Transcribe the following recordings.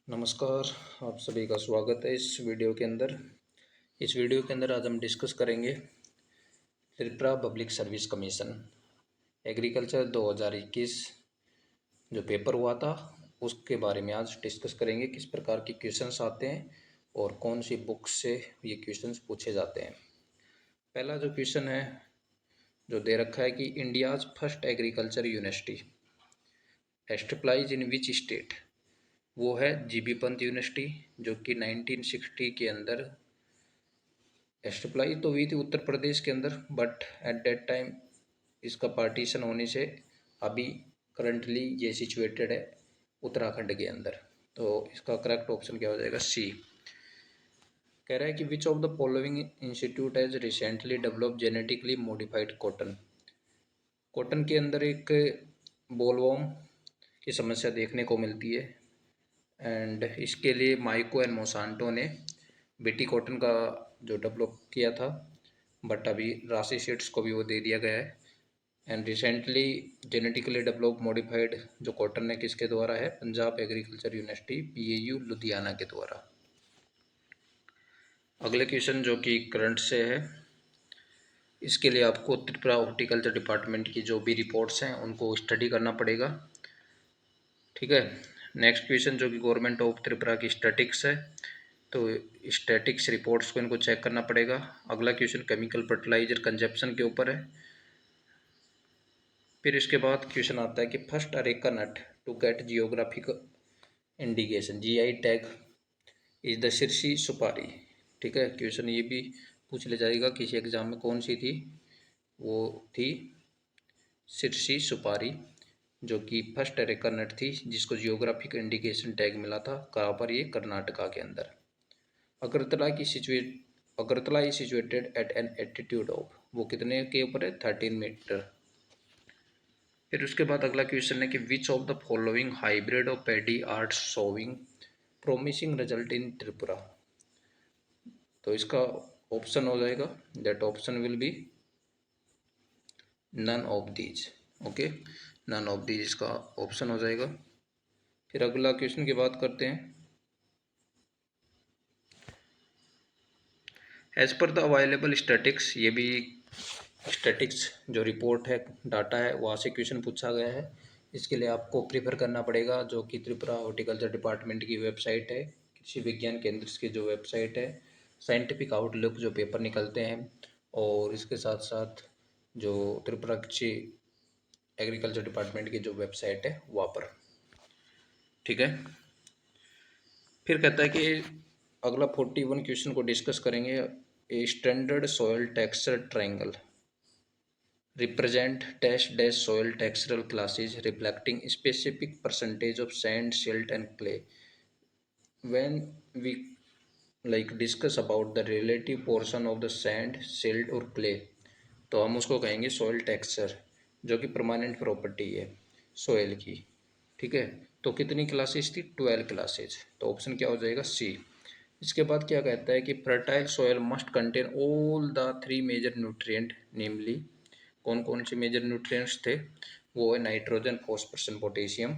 नमस्कार। आप सभी का स्वागत है इस वीडियो के अंदर। इस वीडियो के अंदर आज हम डिस्कस करेंगे Tripura public service commission agriculture 2021 जो पेपर हुआ था उसके बारे में आज डिस्कस करेंगे। किस प्रकार के क्वेश्चंस आते हैं और कौन सी बुक से ये क्वेश्चंस पूछे जाते हैं। पहला जो क्वेश्चन है जो दे रखा है कि India's first agriculture university established in which state, वो है जीबी पंत यूनिवर्सिटी जो कि 1960 के अंदर एस्टेब्लाइज तो हुई थी उत्तर प्रदेश के अंदर, बट एट दैट टाइम इसका पार्टीशन होने से अभी करंटली ये सिचुएटेड है उत्तराखंड के अंदर। तो इसका करेक्ट ऑप्शन क्या हो जाएगा? सी। कह रहा है कि which of the following institute has recently develop genetically modified cotton. Cotton के अंदर एक बोलवॉर्म की समस्या देखने को मिलती है एंड इसके लिए माइको एंड मोसांटो ने बीटी कॉटन का जो डेवलप किया था, बट अभी राशि सीड्स को भी वो दे दिया गया है। And recently genetically develop modified जो कॉटन है किसके द्वारा है? Punjab agriculture university PAU Ludhiana के द्वारा। अगले क्वेश्चन जो कि करंट से है, इसके लिए आपको त्रिपुरा हॉर्टिकल्चर डिपार्टमेंट की जो भी रिपोर्ट्स हैं उनको स्टडी करना पड़ेगा। ठीक है। नेक्स्ट क्वेश्चन जो कि गवर्नमेंट ऑफ त्रिपुरा की स्टैटिक्स है, तो स्टैटिक्स रिपोर्ट्स को इनको चेक करना पड़ेगा। अगला क्वेश्चन केमिकल फर्टिलाइजर कंजप्शन के ऊपर है। फिर इसके बाद क्वेश्चन आता है कि first areca nut to get geographic indication GI tag is the Sirsi supari. ठीक है, क्वेश्चन ये भी पूछ ले जाएगा किसी एग्जाम में, कौन सी थी? वो थी सिरसी सुपारी जो कि फर्स्ट अरेका नट थी जिसको जियोग्राफिक इंडिकेशन टैग मिला था। कहाँ पर? ये कर्नाटका के अंदर। Agartala is situated at an altitude of, वो कितने के ऊपर है? 13 मीटर। फिर उसके बाद अगला क्वेश्चन है कि which of the following hybrid of paddy are showing promising result in Tripura. तो इसका ऑप्शन हो जाएगा, that option will be none of these. Okay, none of these इसका ऑप्शन हो जाएगा। फिर अगला क्वेश्चन की बात करते हैं। As per the available statics, ये भी स्टैटिक्स जो रिपोर्ट है, डाटा है, वहाँ से क्वेश्चन पूछा गया है। इसके लिए आपको प्रिफर करना पड़ेगा जो कि त्रिपुरा हॉर्टिकल्चर डिपार्टमेंट की वेबसाइट है, कृषि विज्ञान केंद्र की जो वेबसाइट है, साइंटिफिक आउटलुक जो पेपर निकलते हैं, और इसके साथ साथ जो त्रिपुरा कृषि एग्रीकल्चर डिपार्टमेंट की जो वेबसाइट है वहाँ पर। ठीक है। फिर कहता है कि अगला 41 क्वेश्चन को डिस्कस करेंगे। A standard soil texture triangle represent dash dash soil textural classes reflecting specific percentage of sand, silt and clay. When we discuss about the relative portion of the sand, silt और clay, तो हम उसको कहेंगे soil texture जो कि permanent property है soil की। ठीक है, तो कितनी क्लासेस थी? 12 क्लासेज। तो ऑप्शन क्या हो जाएगा? सी। इसके बाद क्या कहता है कि fertile soil must contain all the 3 major nutrient, namely कौन कौन से मेजर न्यूट्रिएंट्स थे? वो है nitrogen, phosphorus and potassium,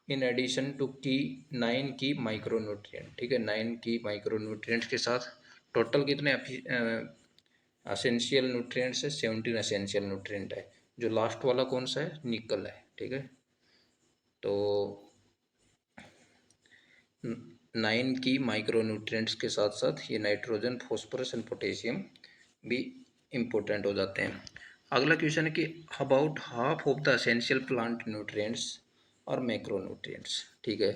in addition to की 9 की माइक्रो न्यूट्रिएंट। ठीक है, 9 की माइक्रो न्यूट्रिएंट्स के साथ टोटल कितने असेंशियल न्यूट्रिएंट्स है? 17 असेंशियल न्यूट्रिएंट है। जो लास्ट वाला कौन सा है? निकल है। ठीक है, तो 9 की माइक्रो न्यूट्रिएंट्स के साथ साथ ये नाइट्रोजन, फॉस्फोरस एंड पोटेशियम भी इम्पोर्टेंट हो जाते हैं। अगला क्वेश्चन है कि about half of the essential plant nutrients और मैक्रो न्यूट्रिएंट्स। ठीक है,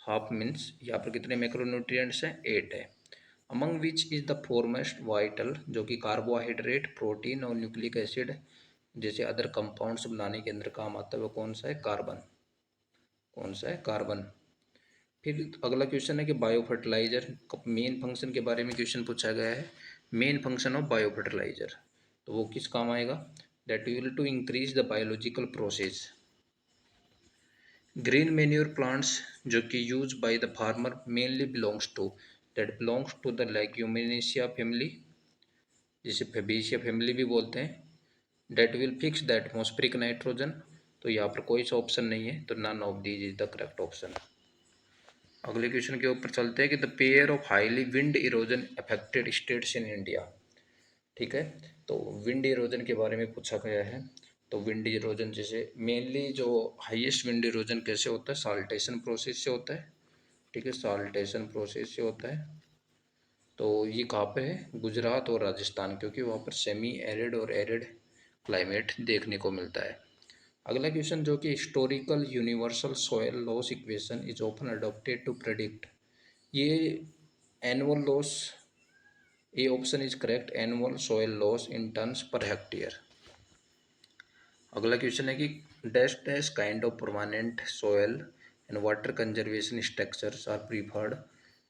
हाफ मीन्स यहाँ पर कितने मैक्रो न्यूट्रिएंट्स हैं? 8 है। Among which is the foremost vital, जो कि कार्बोहाइड्रेट, प्रोटीन और न्यूक्लिक एसिड जैसे अदर कंपाउंड्स बनाने के अंदर काम आता है, वो कौन सा है? कार्बन। कौन सा है? कार्बन। फिर अगला क्वेश्चन है कि बायो फर्टिलाइजर मेन फंक्शन के बारे में क्वेश्चन पूछा गया है। Main function of bio fertilizer, तो वो किस काम आएगा? That will to increase the biological process. Green manure plants जो कि use by the farmer mainly belongs to, that belongs to the leguminaceae family, जिसे फेबेशिया फैमिली भी बोलते हैं। That will fix the atmospheric nitrogen, तो यहाँ पर कोई सा ऑप्शन नहीं है, तो none of these is the correct option. अगले क्वेश्चन के ऊपर चलते हैं कि the pair of highly wind erosion affected states in India. ठीक है, तो विंड इरोजन के बारे में पूछा गया है। तो विंड इरोजन जैसे मेनली जो हाईएस्ट विंड इरोजन कैसे होता है, साल्टेशन प्रोसेस से होता है। ठीक है, साल्टेशन प्रोसेस से होता है। तो ये कहाँ पे है, गुजरात और राजस्थान, क्योंकि वहाँ पर सेमी एरिड और एरिड क्लाइमेट देखने को मिलता है। अगला क्वेश्चन जो कि historical universal soil loss equation is often adopted to predict, ये annual loss, A option is correct, annual soil loss in tons per hectare. अगला क्वेश्चन है कि dash dash kind of permanent soil and water conservation structures are preferred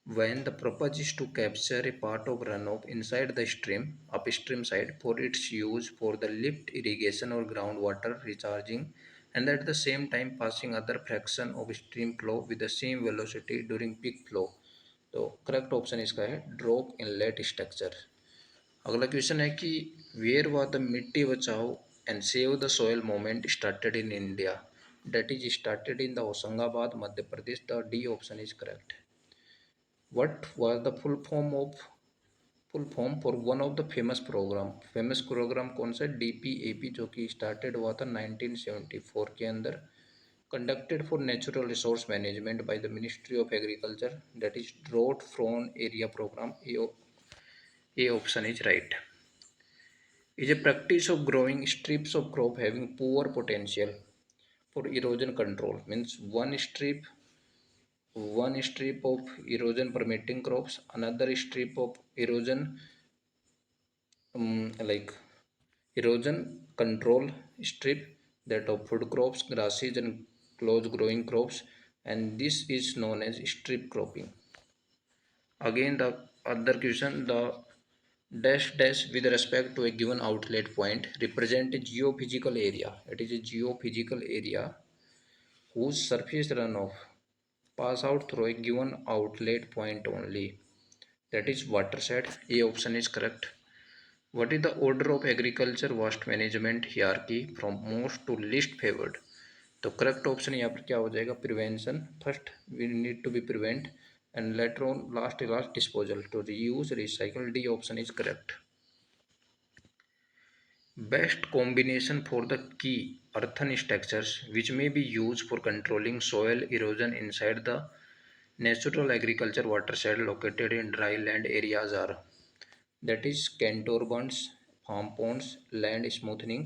when the purpose is to capture a part of runoff inside the stream upstream side for its use for the lift irrigation or groundwater recharging and at the same time passing other fraction of stream flow with the same velocity during peak flow। तो correct option इसका है drop inlet structure. अगला question है कि where was the Mitti Bachao and save the soil movement started in India, that is started in the Hoshangabad Madhya Pradesh. The D option is correct. What was the full form for one of the famous program कौन सा, DPAP, जो कि started हुआ था 1974 के अंदर, conducted for natural resource management by the ministry of agriculture, that is drought prone area program. A option is right. Is a practice of growing strips of crop having poor potential for erosion control, means one strip of erosion permitting crops, another strip of erosion like erosion control strip, that of food crops, grasses and close growing crops, and this is known as strip cropping. Again the other question, the dash dash with respect to a given outlet point represent a geophysical area, it is a geophysical area whose surface runoff pass out through a given outlet point only, that is watershed। A option is correct। What is the order of agriculture waste management hierarchy from most to least favored, तो correct option यहाँ पर क्या हो जाएगा, prevention, first we need to be prevent and later on last disposal to reuse recycle. D option is correct. Best combination for the key earthen structures which may be used for controlling soil erosion inside the natural agriculture watershed located in dry land areas are, that is contour bunds, farm ponds, land smoothing।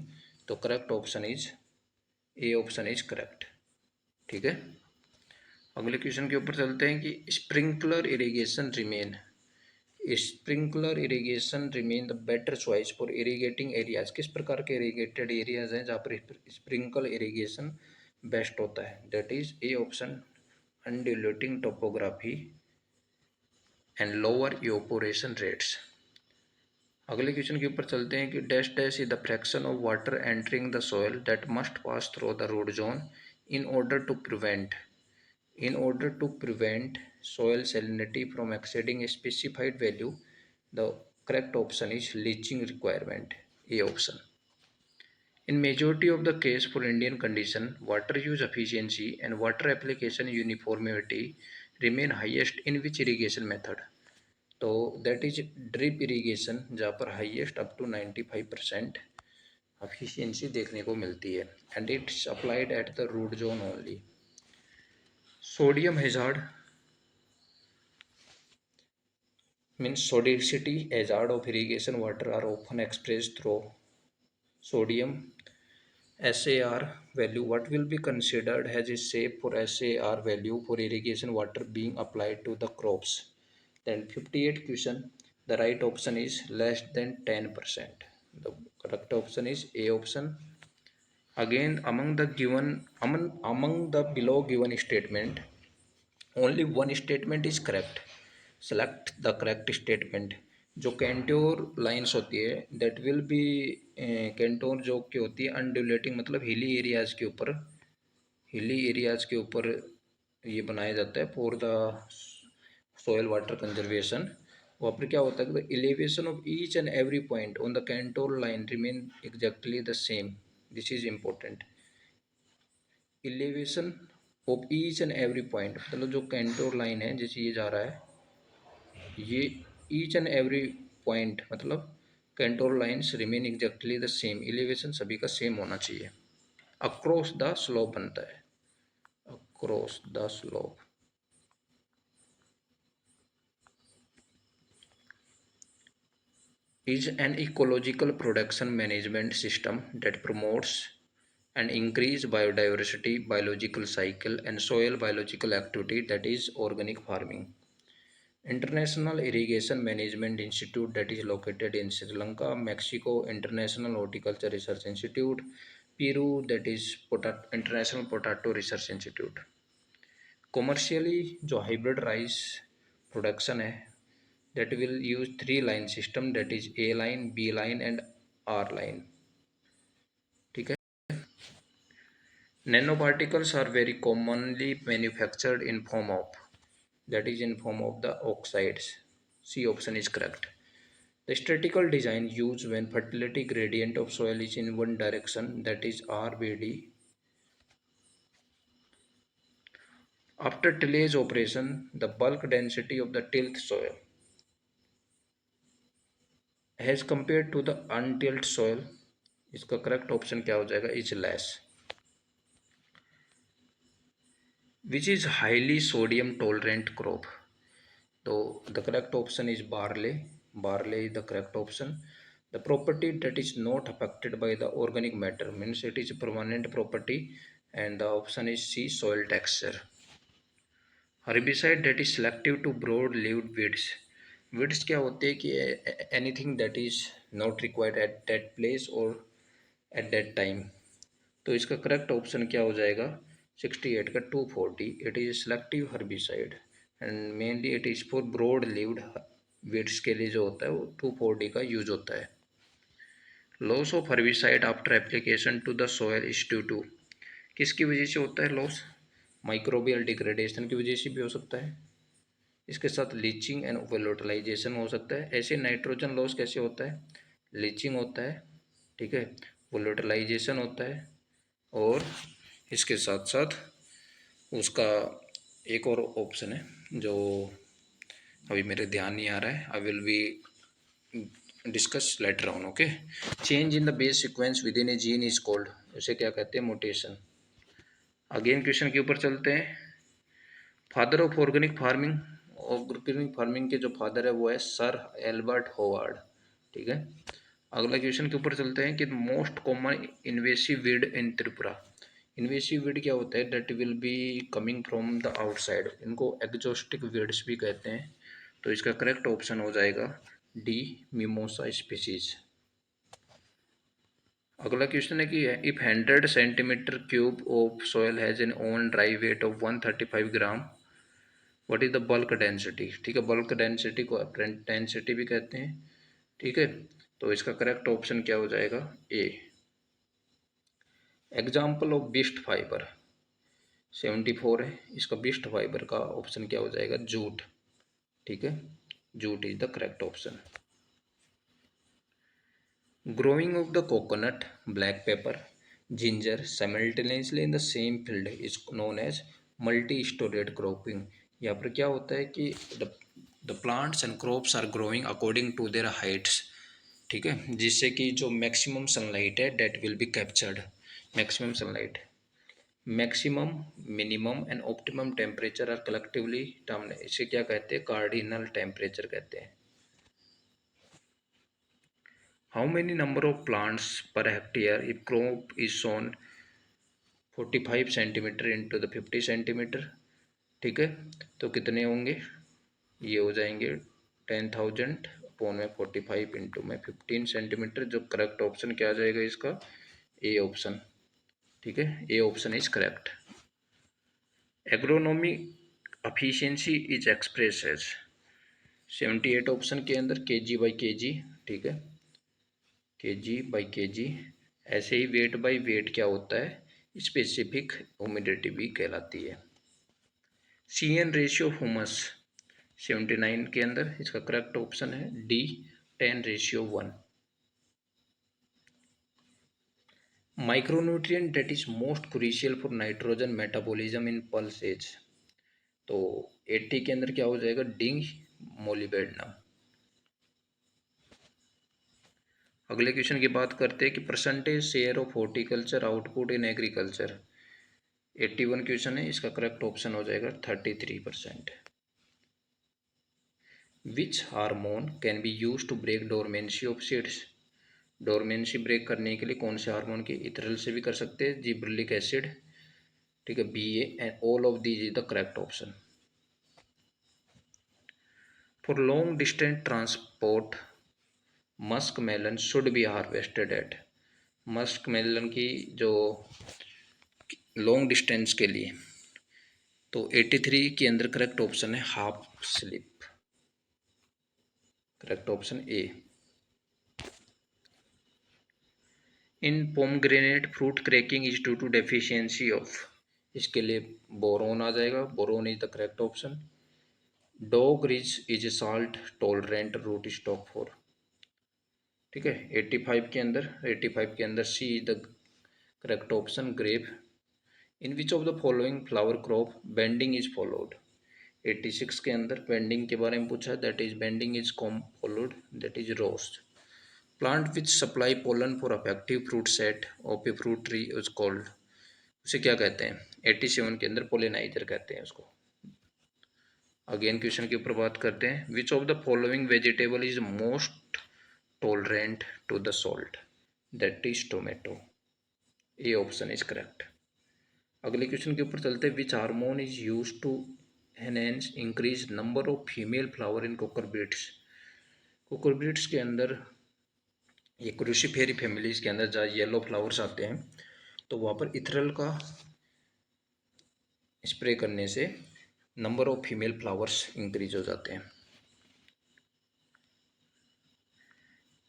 तो correct option is A option is correct. ठीक है, अगले question के ऊपर चलते हैं कि sprinkler irrigation remain the better choice for irrigating areas, किस प्रकार के इरिगेटेड एरियाज हैं जहाँ पर स्प्रिंकल इरिगेशन बेस्ट होता है, that is A option undulating topography and lower evaporation rates. अगले क्वेश्चन के ऊपर चलते हैं कि dash dash is the fraction of water entering the soil that must pass through the root zone in order to prevent soil salinity from exceeding a specified value, the correct option is leaching requirement, A option। In majority of the case for Indian condition, water use efficiency and water application uniformity remain highest in which irrigation method, तो that is drip irrigation, जहाँ पर highest up to 95% efficiency देखने को मिलती है and it's applied at the root zone only. Sodium hazard means sodicity hazard of irrigation water are often expressed through sodium SAR value. What will be considered as a safe for SAR value for irrigation water being applied to the crops? Then 58 question, the right option is less than 10%. The correct option is A option। Again among the below given statement only one statement is correct, select the correct statement। जो Centaur lines होती है that will B, Centaur जो की होती है अनड्यूलेटिंग, मतलब hilly areas के ऊपर ये बनाया जाता है for the soil water conservation. वहाँ पर क्या होता है कि the elevation of each and every point on the Centaur line remain exactly the same, this is important. Elevation of each and every point, मतलब जो कंटूर लाइन है जैसे ये जा रहा है, ये ईच एंड एवरी पॉइंट मतलब contour lines remain exactly the same, elevation सभी का सेम होना चाहिए। अक्रॉस द स्लोप बनता है, across the slope. Is an ecological production management system that promotes and increase biodiversity, biological cycle and soil biological activity, that is organic farming. International Irrigation Management Institute, that is located in Sri Lanka, Mexico. International Horticulture Research Institute, Peru, that is International Potato Research Institute. Commercially जो hybrid rice production है, that will use 3 line system, that is A line, B line and R line. ठीक है। Nanoparticles are very commonly manufactured in form of, that is in form of the oxides. C option is correct. The statistical design used when fertility gradient of soil is in one direction, that is RBD. After tillage operation, the bulk density of the tilled soil as compared to the untilled soil, इसका correct option क्या हो जाएगा, is less. Which is highly sodium tolerant crop? So the correct option is barley. Barley is the correct option. The property that is not affected by the organic matter means it is a permanent property, and the option is C, soil texture. Herbicide that is selective to broad-leaved weeds. Weeds क्या होते हैं कि anything that is not required at that place or at that time. तो इसका correct option क्या हो जाएगा, 68 का 240. It is selective herbicide and mainly it is for broad leaved weeds के लिए जो होता है वो 240 का यूज होता है. Loss of herbicide after application to the soil is due to, किसकी वजह से होता है लॉस, माइक्रोबियल डिग्रेडेशन की वजह से भी हो सकता है, इसके साथ लीचिंग एंड वोलेटिलाइजेशन हो सकता है. ऐसे नाइट्रोजन लॉस कैसे होता है, लीचिंग होता है, ठीक है, वोलेटिलाइजेशन होता है, और इसके साथ साथ उसका एक और ऑप्शन है जो अभी मेरे ध्यान नहीं आ रहा है, I will be discuss later on. Okay, change in the base sequence with in A gene is called, उसे क्या कहते हैं, मोटेशन. अगेन क्वेश्चन के ऊपर चलते हैं. Father of organic farming, organic farming के जो फादर है वो है सर एल्बर्ट होवार्ड. ठीक है, अगला क्वेश्चन के ऊपर चलते हैं कि मोस्ट कॉमन इन्वेसिव वीड इन त्रिपुरा. इन्वेसिव वीड क्या होता है, that will be coming from the outside, इनको एग्जॉस्टिक वीड्स भी कहते हैं. तो इसका करेक्ट ऑप्शन हो जाएगा डी, मिमोसा स्पीसीज. अगला क्वेश्चन है कि if 100 centimetre cube of soil has N one dry weight of 135 gram, what is the bulk density. ठीक है, बल्क डेंसिटी को डेंसिटी भी कहते हैं. ठीक है, तो इसका करेक्ट ऑप्शन क्या हो जाएगा, ए. एग्जाम्पल ऑफ बिस्ट फाइबर 74 है, इसका बिस्ट फाइबर का ऑप्शन क्या हो जाएगा, जूट. ठीक है, jute is the correct option. Growing of the coconut, black pepper, ginger simultaneously in the same field is known as multi storeyed cropping. यहाँ पर क्या होता है कि the plants and crops are growing according to their heights. ठीक है, जिससे कि जो मैक्सिमम सनलाइट है that will be captured. Maximum sunlight, maximum, minimum and optimum temperature are collectively termed, इसे क्या कहते हैं, कार्डिनल टेम्परेचर कहते हैं. How many number of plants per hectare if crop is sown 45 centimeter into the 50 centimeter. ठीक है, तो कितने होंगे, ये हो जाएंगे 10,000 अपॉन में 45 इंटू में 15 सेंटीमीटर. जो करेक्ट ऑप्शन क्या आ जाएगा इसका, ए ऑप्शन. ठीक है, A option is correct. Agronomy efficiency is express as 78 option के अंदर kg बाई kg. ठीक है, kg बाई kg. ऐसे ही वेट बाई वेट क्या होता है, स्पेसिफिक ह्यूमिडिटी भी कहलाती है. CN रेशियो ह्यूमस 79 के अंदर, इसका करेक्ट ऑप्शन है D, 10:1. Micronutrient that is most crucial for nitrogen metabolism in pulses. तो 80 के अंदर क्या हो जाएगा, डिंग मोलिबेडनम। अगले क्वेश्चन की बात करते हैं कि percentage share of horticulture output in agriculture. 81 question है, इसका करेक्ट ऑप्शन हो जाएगा 33%। Which hormone can be use to break dormancy of seeds. Dormancy break करने के लिए कौन से हार्मोन की, इथरल से भी कर सकते हैं, जिब्रेलिक एसिड, ठीक है, B A, and all of these is the correct option. For long distance transport musk melon should be harvested at. Musk melon की जो लॉन्ग डिस्टेंस के लिए, तो 83 के अंदर करेक्ट ऑप्शन है half slip, correct option A. In pomegranate fruit cracking is due to deficiency of, इसके लिए बोरोन आ जाएगा, boron is the correct option. Dog ridge is a salt tolerant root stock for, ठीक है, 85 के अंदर C is the correct option, grape. In which of the following flower crop bending is followed. 86 के अंदर bending के बारे में पूछा, that is bending is com followed, that is roast. Plant which supply pollen for affective fruit set of a fruit tree is called, उसे क्या कहते हैं। 87 के अंदर पोलिनाइजर कहते हैं उसको। अगेन क्वेश्चन के ऊपर बात करते हैं, which of the following vegetable is most tolerant to the salt, that is tomato, A option is correct. अगले क्वेश्चन के ऊपर चलते हैं, which hormone is use to enhance increase number of female flower in cucurbits. Cucurbits के अंदर, ये क्रूसीफेरी families के अंदर जहाँ येलो फ्लावर्स आते हैं, तो वहाँ पर इथरल का स्प्रे करने से number of female flowers increase हो जाते हैं।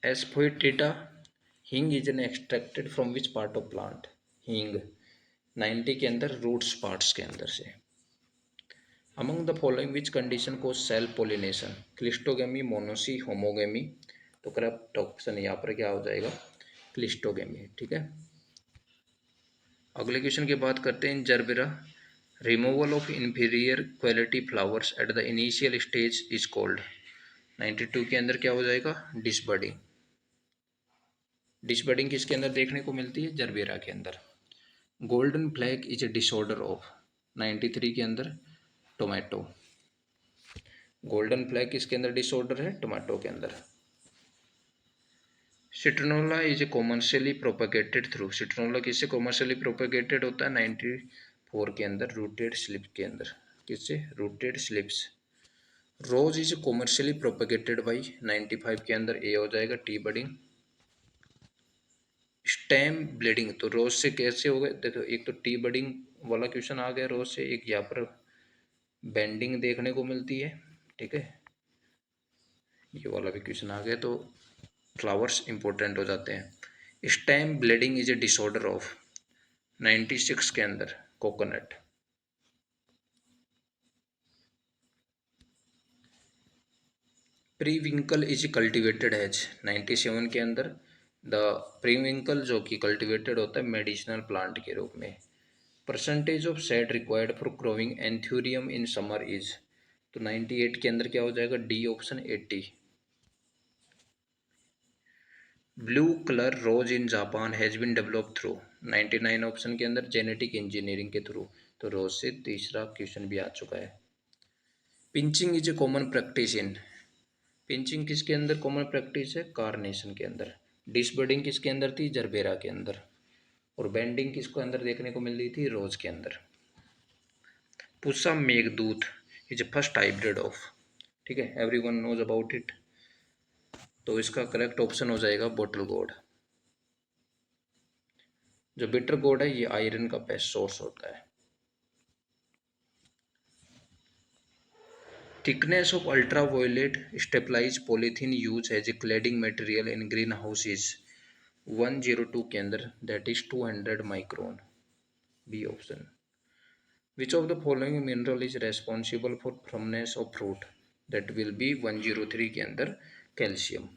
एस्फोइट्रिटा हींग is an extracted from which part of plant. हींग 90 के अंदर रूट्स पार्ट्स के अंदर से। Among the following which condition को सेल्फ पोलिनेशन, क्लिस्टोगेमी, मोनोसी, होमोगेमी। तो करेक्ट ऑप्शन यहाँ पर क्या हो जाएगा, क्लिस्टोगेमी, ठीक है। अगले क्वेश्चन की बात करते हैं, in gerbera removal of inferior quality flowers at the initial stage is called. 92 के अंदर क्या हो जाएगा, डिसबर्डिंग। डिसबर्डिंग किसके अंदर देखने को मिलती है, जर्बेरा के अंदर। Golden flag is a disorder of, 93 के अंदर टोमेटो। गोल्डन फ्लैग किसके अंदर डिसऑर्डर है, टोमेटो के अंदर। Citronella is a commercially propagated through, citronella किससे कॉमर्शियली प्रोपेगेटेड होता है, 94 के अंदर रूटेड स्लिप के अंदर, किससे, rooted slips. Rose is commercially propagated by, 95 के अंदर ए हो जाएगा, टी बडिंग। स्टेम ब्लीडिंग, तो रोज से कैसे हो गए, देखो एक तो टी बडिंग वाला क्वेश्चन आ गया रोज से, एक यहाँ पर बेंडिंग देखने को मिलती है, ठीक है, ये वाला भी क्वेश्चन आ गया, तो फ्लावर्स इंपॉर्टेंट हो जाते हैं। Stem bleeding is a disorder of, 96 के अंदर कोकोनट। प्रीविंकल इज कल्टिवेटेड एज, 97 के अंदर द प्रीविंकल जो कि कल्टिवेटेड होता है मेडिसिनल प्लांट के रूप में। Percentage of shade required for growing anthurium in summer is, तो 98 के अंदर क्या हो जाएगा, D option 80। Blue colour rose in Japan has been develop through, 99 option के अंदर जेनेटिक इंजीनियरिंग के थ्रू, तो रोज से तीसरा क्वेश्चन भी आ चुका है। Pinching is a common practice in, pinching किसके अंदर कॉमन प्रैक्टिस है, कार्नेशन के अंदर। डिसबर्डिंग किसके अंदर थी, जरबेरा के अंदर। और बेंडिंग किसको अंदर देखने को मिल रही थी, रोज के अंदर। Pusa Meghdoot is first hybrid of, ठीक है, एवरीवन नोज अबाउट इट, तो इसका करेक्ट ऑप्शन हो जाएगा बोटल गोड। जो बिटर गोड है ये आयरन का बेस्ट सोर्स होता है। Thickness of ultraviolet stabilized polythene use as a cladding material in green house is, 102 के अंदर that is 200 micron, B option. Which of the following mineral is responsible for firmness of fruit, that will be 103 के अंदर calcium.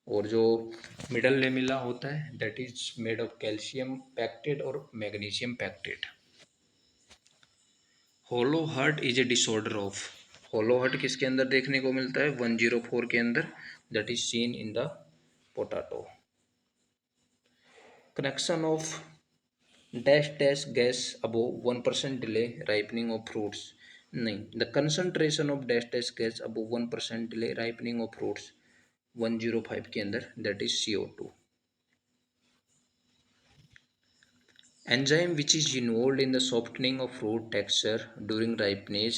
और जो middle lamella होता है that is made of calcium pectate और magnesium pectate. Hollow heart is a disorder of, hollow heart किसके अंदर देखने को मिलता है 104 के अंदर, that is seen in the potato. Connection of dash dash gas above 1% delay ripening of fruits, नहीं, the concentration of dash dash gas above 1% delay ripening of fruits 105 के अंदर, that is CO2। Enzyme which is involved in the softening of fruit texture during ripeness,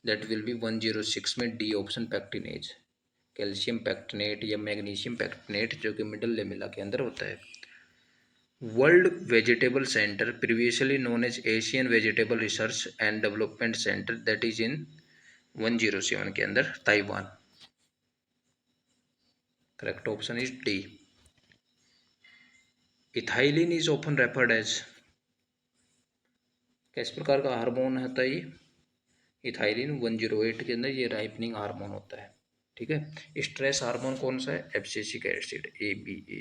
that will be 106 में D option pectinase, calcium pectinate या magnesium pectinate जो कि middle lamella के अंदर होता है। World vegetable centre previously known as Asian vegetable research and development centre, that is in 107 के अंदर Taiwan. Correct option is D. Ethylene is often referred as, किस प्रकार का हार्मोन होता है ये, इथाइलिन 108 के अंदर ये राइपनिंग हार्मोन होता है। ठीक है, स्ट्रेस हार्मोन कौन सा है, एब्सिसिक एसिड ABA।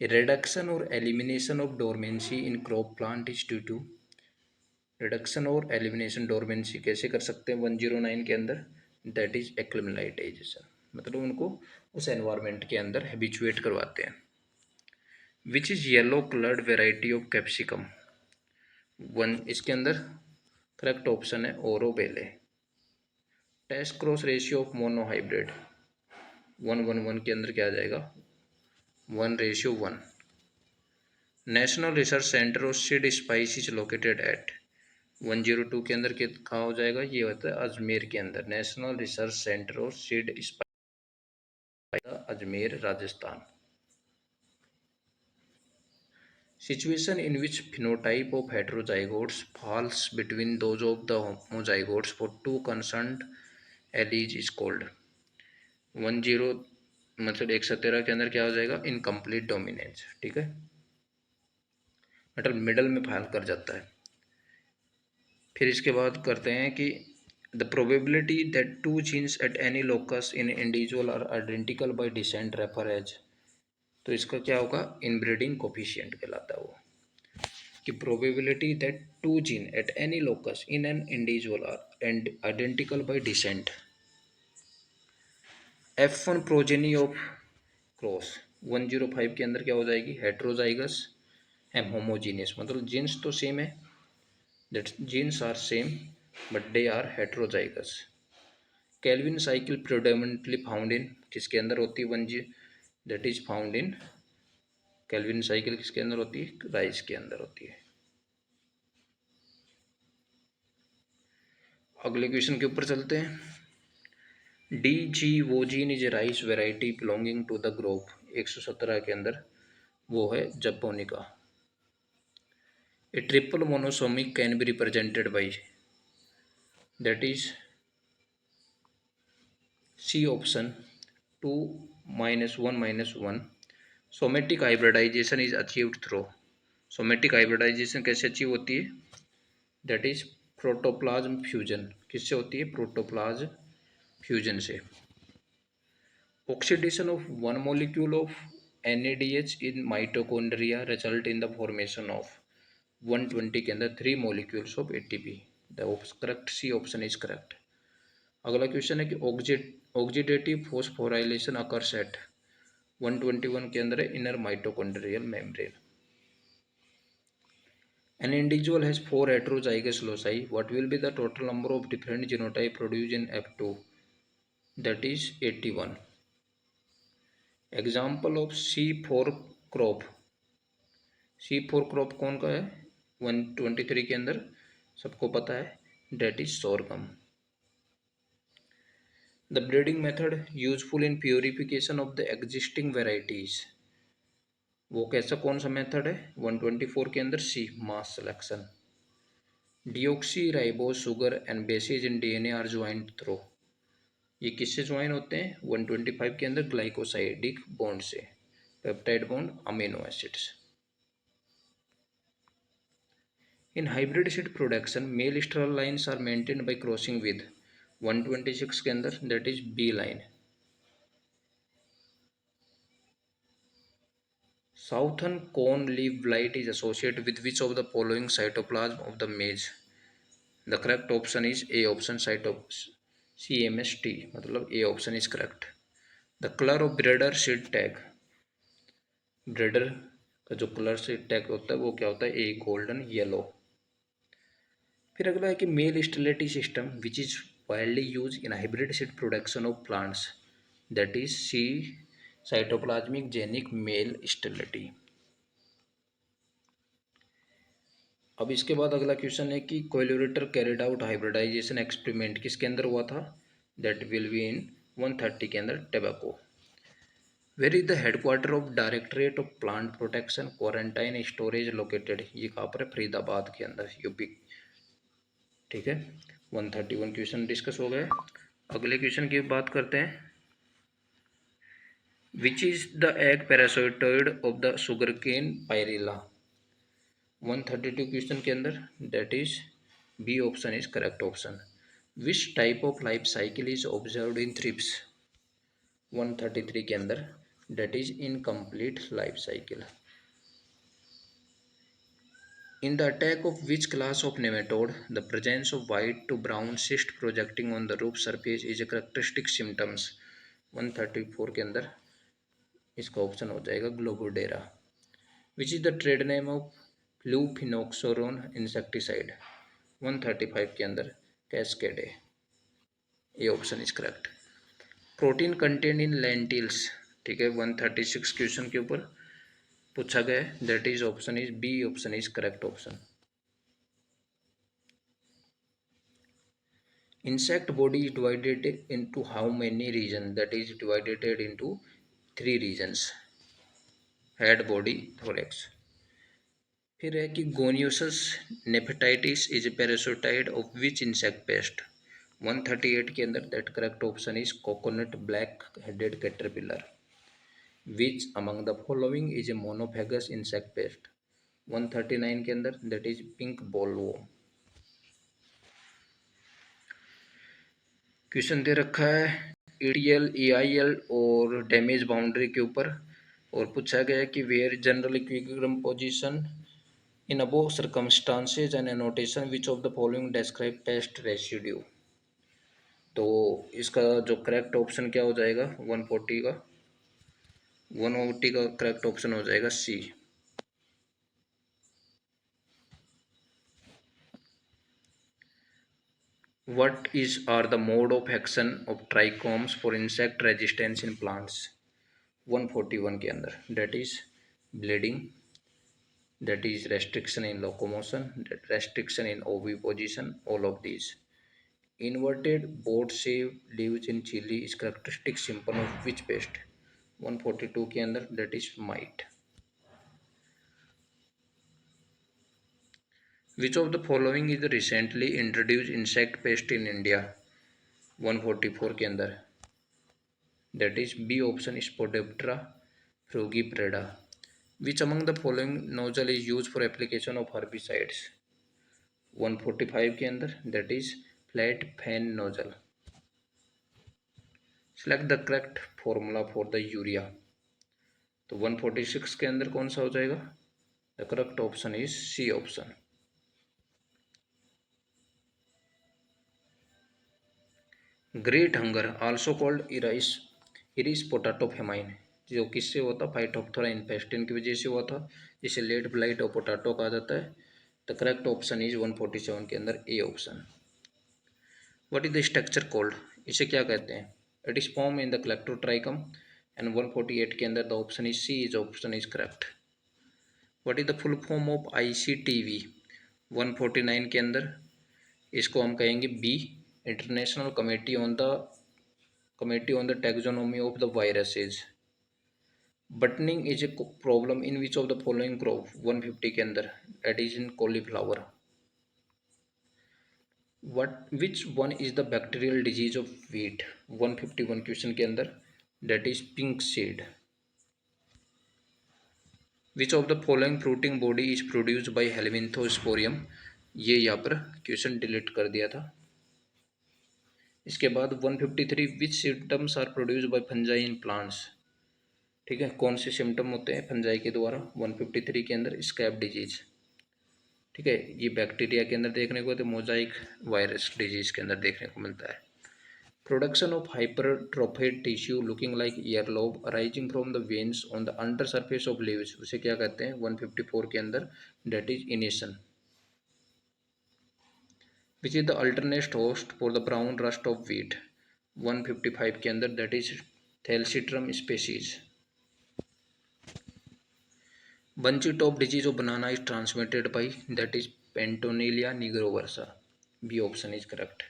रिडक्शन और elimination of dormancy in crop plant is due to, reduction और एलिमिनेशन डोरमेंसी कैसे कर सकते हैं 109 के अंदर, दैट इज एक्लिमेटाइजेशन, मतलब उनको उस एनवायरनमेंट के अंदर हैबिचुएट करवाते हैं। Which is yellow coloured variety of capsicum, one इसके अंदर करेक्ट ऑप्शन है Orobelle. Test cross ratio of monohybrid 111 के अंदर क्या आ जाएगा 1:1। National research centre of seed spice is located at 102 के अंदर कहाँ हो जाएगा, ये होता है अजमेर के अंदर, national research centre of seed spice Ajmer Rajasthan. Situation in which phenotype of heterozygotes falls between those of the homozygotes for two concerned alleles is called 10 मतलब 113 के अंदर क्या हो जाएगा इनकम्प्लीट डोमिनेंस। ठीक है, मतलब मिडल में फाइल कर जाता है। फिर इसके बाद करते हैं कि the probability that two genes at any locus in individual are identical by descent refer as, तो इसका क्या होगा इनब्रीडिंग कोफिशिएंट कहलाता है वो, कि probability that two gene at any locus in an individual are and identical by descent। F1 progeny of cross 105 के अंदर क्या हो जाएगी हेट्रोजाइगस एम होमोजीनियस, मतलब जीन्स तो सेम है, that genes are same but they are heterozygous. Calvin cycle predominantly found in किसके अंदर होती है 1G, that is found in Calvin cycle किसके अंदर होती है राइस के अंदर होती है। अगले क्वेश्चन के ऊपर चलते हैं। DG is a rice variety belonging to the group 117 के अंदर वो है japonica. A triple monosomic can be represented by, that is C option 2-1-1। Somatic hybridization is achieved through, somatic hybridization कैसे अचीव होती है, दैट इज प्रोटोप्लाज्म फ्यूजन, किससे होती है प्रोटोप्लाज्म फ्यूजन से। Oxidation of one molecule of NADH in mitochondria result in the formation of 120 के अंदर 3 molecules of ATP, the correct C option is correct. अगला क्वेश्चन है कि ऑक्सीडेटिव फॉस्फोराइलेशन अकर्स एट 121 के अंदर है inner mitochondrial membrane. An individual has 4 heterozygous loci. What will be the total number of different genotype produced in F2? That is 81. Example of C4 crop. C4 crop कौन का है 123 के अंदर सबको पता है, that is sorghum. The breeding method useful in purification of the existing varieties. वो कैसा कौन सा मेथड है 124 के अंदर C mass selection. Deoxy sugar and bases in DNA are joint through, ये किससे ज्वाइन होते हैं 125 के अंदर ग्लाइकोसाइडिक बॉन्ड से, peptide bond amino acids. In hybrid seed production male sterile lines are maintained by crossing with 126 के अंदर that is B line. Southern cone leaf blight is associated with which of the following cytoplasm of the maize? The correct option is A option, CMST, मतलब A option is correct. The color of breeder seed tag, bladder का जो colour seed tag होता है वो क्या होता है? A golden yellow. फिर अगला है कि male sterility system which is widely use in hybrid seed production of plants, that is C cytoplasmic genic male sterility. अब इसके बाद अगला क्वेश्चन है कि Koelreuter carried out hybridization experiment किसके अंदर हुआ था? दैट विल बी इन 130 के अंदर, tobacco. Where is the headquarter of directorate of plant protection quarantine storage located? ये कहाँ पर है? फरीदाबाद के अंदर, यूपी। ठीक है, 131 क्वेश्चन डिस्कस हो गए। अगले क्वेश्चन की बात करते हैं। Which is the egg parasitoid of the sugarcane pyrilla? 132 question के अंदर, that is B option is correct option. Which type of life cycle is observed in thrips? 133 के अंदर, that is incomplete life cycle. In the attack of which class of nematode, the presence of white to brown cyst projecting on the roof surface is a characteristic symptoms? 134 के अंदर इसका option हो जाएगा Globodera. Which is the trade name of flufenoxuron insecticide? 135 के अंदर Cascade. ये option is correct. Protein content in lentils, ठीक है, 136 क्वेश्चन के ऊपर पूछा गया है, that is option is B option is correct option. Insect body is divided into how many regions? That is divided into 3 regions: head, body, thorax. फिर है कि Goniozus nephantidis is parasitoid of which insect pest? 138 के अंदर, that correct option is coconut black headed caterpillar. Which among the following is a monophagous insect pest? 139 के अंदर, that is pink bollworm. Question दे रखा है ETL, EIL और damage boundary के ऊपर, और पूछा गया है कि where general equilibrium position in above circumstances and annotation which of the following describe paste residue? तो इसका जो करेक्ट ऑप्शन क्या हो जाएगा? 140 का 140 का करेक्ट ऑप्शन हो जाएगा सी। What are the mode of action of trichomes for insect resistance in plants? 141 के अंदर, that is bleeding, that is restriction in locomotion, that restriction in oviposition, all of these. Inverted board shape leaves in chili is characteristic symptom of which pest? 142 के अंदर, that is mite. Which of the following is the recently introduced insect pest in India? 144 के अंदर, that is B option is Spodoptera frugipreda. Which among the following nozzle is used for application of herbicides? 145 के अंदर, that is flat fan nozzle. Select the correct formula for the urea. तो 146 के अंदर कौन सा हो जाएगा? The correct option is C option. Great hunger also called iris potato famine, जो किससे हुआ था? फाइटोप्थोरा इन्फेस्टिन की वजह से हुआ था, जिसे लेट ब्लाइट और पोटैटो कहा जाता है। द करेक्ट ऑप्शन इज 147 के अंदर A option. What is the structure called? इसे क्या कहते हैं? It is form in the Colletotrichum, and 148 के अंदर the option is C is option is correct. What is the full form of ICTV? 149 के अंदर इसको हम कहेंगे B, international committee on the taxonomy of the viruses. Buttoning is a problem in which of the following crop? 150 के अंदर, that is in cauliflower. Which one is the bacterial disease of wheat? 151 question के अंदर, that is pink seed. Which of the following fruiting body is produced by Helminthosporium? ये यहाँ पर question delete कर दिया था। इसके बाद 153 which symptoms are produced by fungi in plants? ठीक है, कौन से सिम्टम होते हैं फंजाई के द्वारा? 153 के अंदर स्कैब डिजीज, ठीक है, ये बैक्टीरिया के अंदर देखने को, तो मोजाइक वायरस डिजीज के अंदर देखने को मिलता है। Production of hypertrophied tissue looking like earlobe arising from the veins on the under surface of leaves, उसे क्या कहते हैं 154 के अंदर? That is enation. Which is the alternate host for the brown rust of wheat, 155 के अंदर? That is Thalictrum species. Bunchy top disease of banana is transmitted by, that is Pentalonia nigronervosa, B option is correct.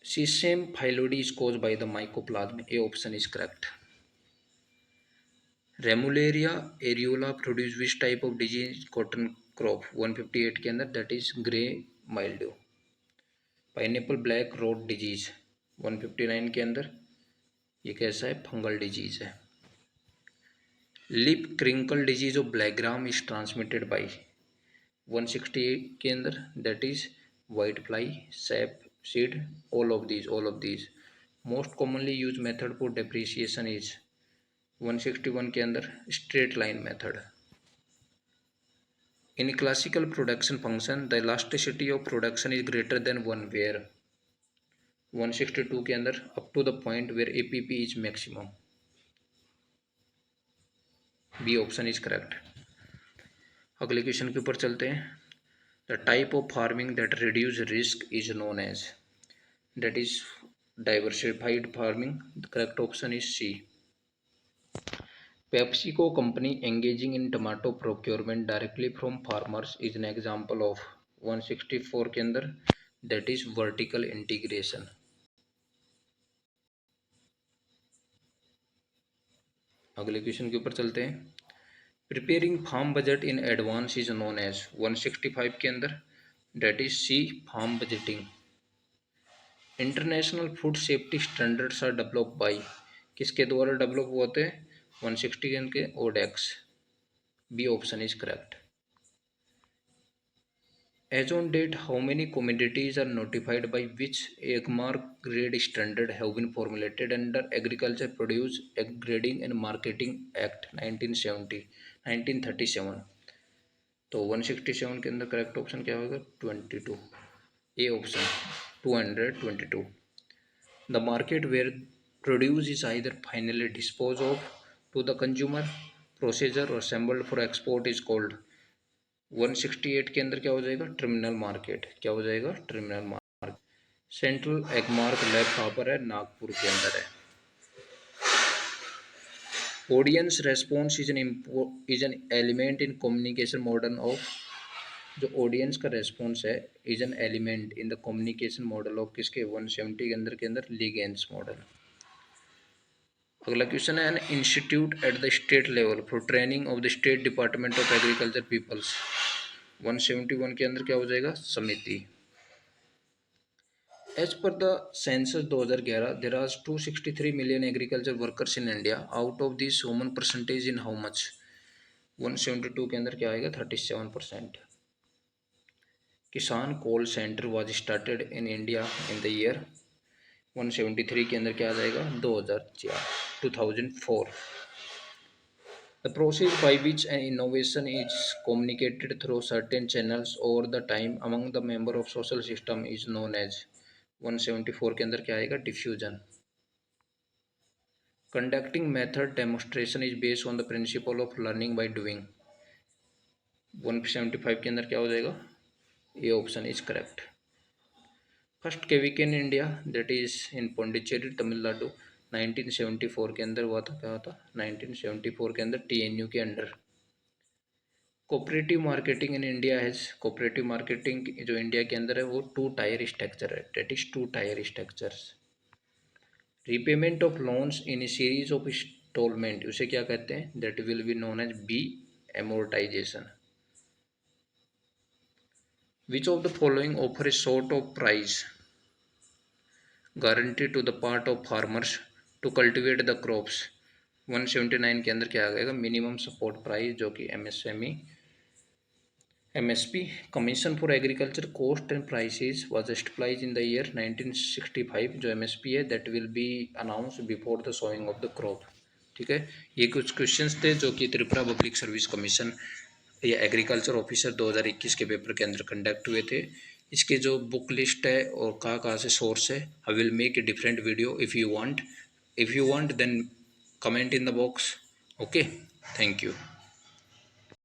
Sesame phyllody is caused by the mycoplasma, A option is correct. Remuleria areola produce which type of disease cotton crop, 158 के अंदर? that is grey mildew. Pineapple black road disease 159 के अंदर? ये कैसा है? Fungal disease है। Lip crinkle disease of black gram is transmitted by, 168 के अंदर? that is white fly, sap seed, all of these. Most commonly used method for depreciation is, 161 के अंदर? Straight line method. In classical production function the elasticity of production is greater than one where, 162 के अंदर? Up to the point where APP is maximum, B option is correct. अगले question के ऊपर चलते हैं। The type of farming that reduce risk is known as, that is diversified farming, the correct option is C. PepsiCo company engaging in tomato procurement directly from farmers is an example of, 164 के अंदर? that is vertical integration। अगले question के ऊपर चलते हैं। Preparing farm budget in advance is known as, 165 के अंदर? that is C farm budgeting. International food safety standards are develop by, किसके द्वारा डेवलप होते हैं? 160 के Codex, B option is correct. As on date, how many commodities are notified by which AGMAR grade standard have been formulated under Agriculture Produce Grading and Marketing Act 1937? तो 167 के अंदर correct option क्या होगा? 22, A option 222। The market where produce is either finally dispose of to the consumer, procedure और assembled for export is called, 168 के अंदर क्या हो जाएगा? टर्मिनल मार्केट, क्या हो जाएगा? Terminal market. Central Agmark lab कहाँ पर है? नागपुर के अंदर है। Audience response is an element in communication model of, जो ऑडियंस का रेस्पॉन्स है is an element in the communication model of, किसके? 170 के अंदर लीगेंस मॉडल। अगला क्वेश्चन है, an institute at the state level for training of the state department of agriculture peoples, 171 के अंदर क्या हो जाएगा? समिति। As per the census 2011 there are 263 million agriculture workers in India, out of this human percentage in how much, 172 के अंदर क्या आएगा? 37%। Kisan call centre was started in India in the year, 173 के अंदर क्या आ जाएगा? 2004। The process by which an innovation is communicated through certain channels over the time among the member of social system is known as, 174 के अंदर क्या आएगा? Diffusion. Conducting method demonstration is based on the principle of learning by doing, 175 के अंदर क्या हो जाएगा? ए option is correct. First KVK in India that is इन पौंडीचेरी तमिलनाडु, 1974 के अंदर हुआ था। क्या होता? 1974 के अंदर TNU के under. Cooperative marketing in India है, कोऑपरेटिव मार्केटिंग जो इंडिया के अंदर है वो 2 टायर स्ट्रक्चर है, that is 2 tier structures. Repayment of loans in a series of instalment, उसे क्या कहते हैं? That will be known as B amortization. Which of the following offer a sort of price guarantee to the part of farmers to cultivate the crops, 179 के अंदर क्या आ जाएगा? Minimum support price, जो कि MSME MSP, Commission for Agriculture Cost and Prices was established in the year 1965. जो MSP है that will be announced before the sowing of the crop. ठीक है, ये कुछ क्वेश्चंस थे जो कि त्रिपुरा पब्लिक सर्विस कमीशन या एग्रीकल्चर ऑफिसर 2021 के पेपर के अंदर कंडक्ट हुए थे। इसके जो बुक लिस्ट है और कहाँ से सोर्स है, I will make a different video if you want then comment in the box. Okay, thank you.